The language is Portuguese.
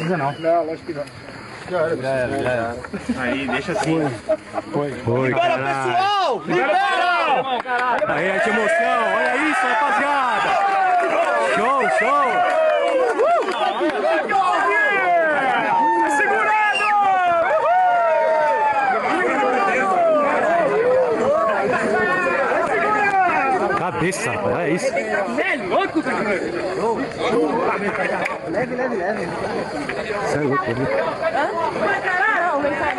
precisa não. Não, lógico que não. Já era. Aí, deixa assim. Foi. Libera, pessoal! Libera! Aí, que emoção! Olha isso, rapaziada! Show! Cabeça, olha isso. É louco, cara. Leve. Você é louco, viu? Caralho, vem cá.